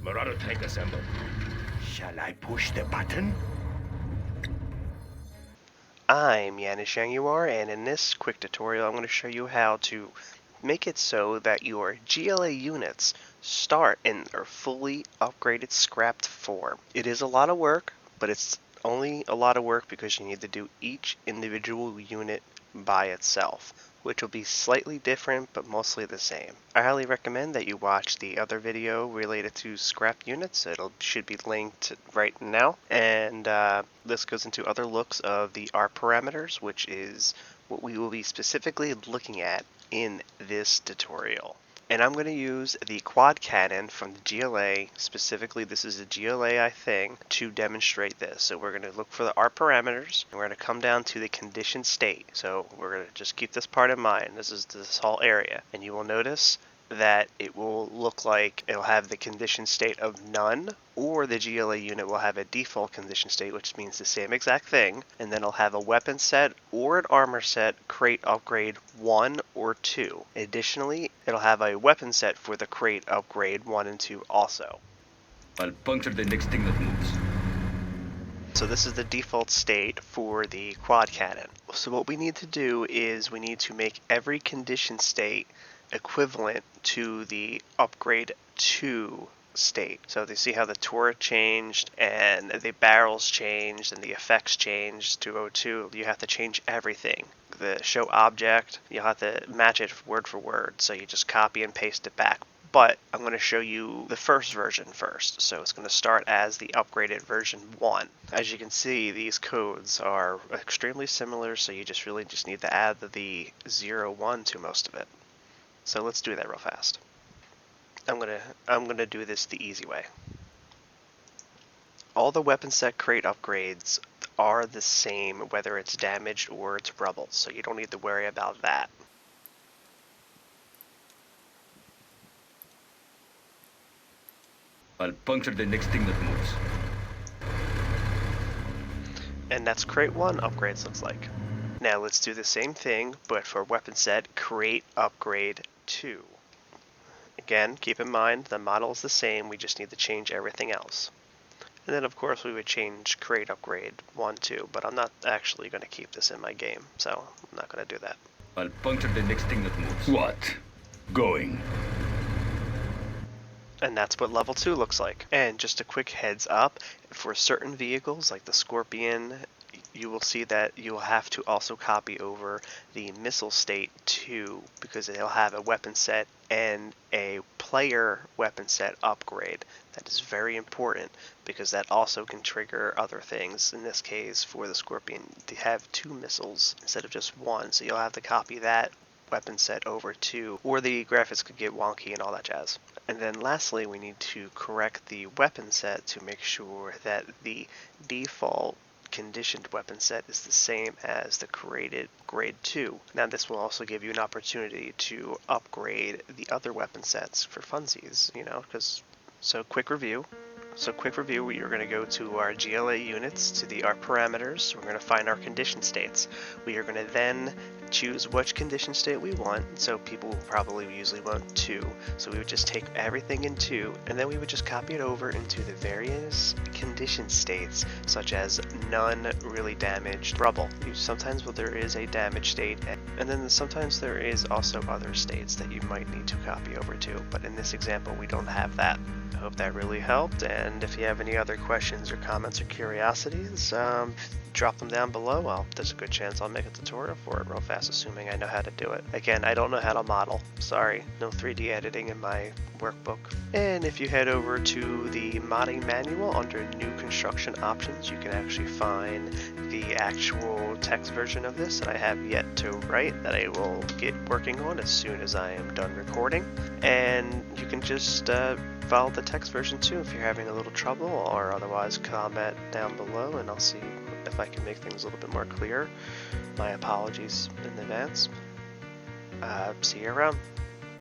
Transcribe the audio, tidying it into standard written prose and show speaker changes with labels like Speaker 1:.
Speaker 1: Marauder tank assembled.
Speaker 2: Shall I push the button?
Speaker 3: I'm Yanis Yanguar, and in this quick tutorial I'm going to show you how to make it so that your GLA units start in their fully upgraded scrapped form. It is a lot of work, but it's only a lot of work because you need to do each individual unit by itself, which will be slightly different but mostly the same. I highly recommend that you watch the other video related to scrap units. It should be linked right now. And this goes into other looks of the ARP parameters, which is what we will be specifically looking at in this tutorial. And I'm going to use the quad cannon from the GLA, specifically this is a GLA thing, to demonstrate this. So we're going to look for the ARP parameters, and we're going to come down to the condition state. So we're going to just keep this part in mind. This is this whole area. And you will notice that it will look like it'll have the condition state of none, or the GLA unit will have a default condition state, which means the same exact thing, and then it'll have a weapon set or an armor set crate upgrade 1 or 2. Additionally, it'll have a weapon set for the crate upgrade 1 and 2 also.
Speaker 1: I'll puncture the next thing that moves.
Speaker 3: So this is the default state for the quad cannon. So what we need to do is we need to make every condition state equivalent to the upgrade 2 state. So you see how the turret changed and the barrels changed and the effects changed to 02. You have to change everything. The show object, you'll have to match it word for word. So you just copy and paste it back. But I'm going to show you the first version first. So it's going to start as the upgraded version 1. As you can see, these codes are extremely similar, so you really just need to add the 01 to most of it. So let's do that real fast. I'm gonna do this the easy way. All the weapon set crate upgrades are the same whether it's damaged or it's rubble, so you don't need to worry about that.
Speaker 1: I'll puncture the next thing that moves.
Speaker 3: And that's crate 1 upgrades looks like. Now let's do the same thing, but for weapon set crate upgrade 2. Again, keep in mind the model is the same, we just need to change everything else. And then of course we would change crate upgrade 1 too, but I'm not actually going to keep this in my game, so I'm not going to do that.
Speaker 1: I'll puncture the next thing that moves. What? Going.
Speaker 3: And that's what level 2 looks like. And just a quick heads up, for certain vehicles like the Scorpion, you will see that you'll have to also copy over the missile state too, because they'll have a weapon set and a player weapon set upgrade. That is very important because that also can trigger other things. In this case, for the Scorpion, they have 2 missiles instead of just 1, so you'll have to copy that weapon set over too, or the graphics could get wonky and all that jazz. And then lastly, we need to correct the weapon set to make sure that the default conditioned weapon set is the same as the created grade 2. Now this will also give you an opportunity to upgrade the other weapon sets for funsies, so quick review. You're going to go to our GLA units, to the ARP parameters. We're going to find our condition states. We are going to then choose which condition state we want. So people will probably usually want 2. So we would just take everything in 2, and then we would just copy it over into the various condition states, such as none, really damaged, rubble. Sometimes there is a damaged state, and then sometimes there is also other states that you might need to copy over to. But in this example, we don't have that. I hope that really helped, and if you have any other questions or comments or curiosities, drop them down below. There's a good chance I'll make a tutorial for it real fast, assuming I know how to do it. Again, I don't know how to model. Sorry, no 3D editing in my workbook. And if you head over to the modding manual under new construction options, you can actually find the actual text version of this that I have yet to write, that I will get working on as soon as I am done recording. And you can just follow the text version too if you're having a little trouble, or otherwise comment down below and I'll see if I can make things a little bit more clear. My apologies in advance. See you around.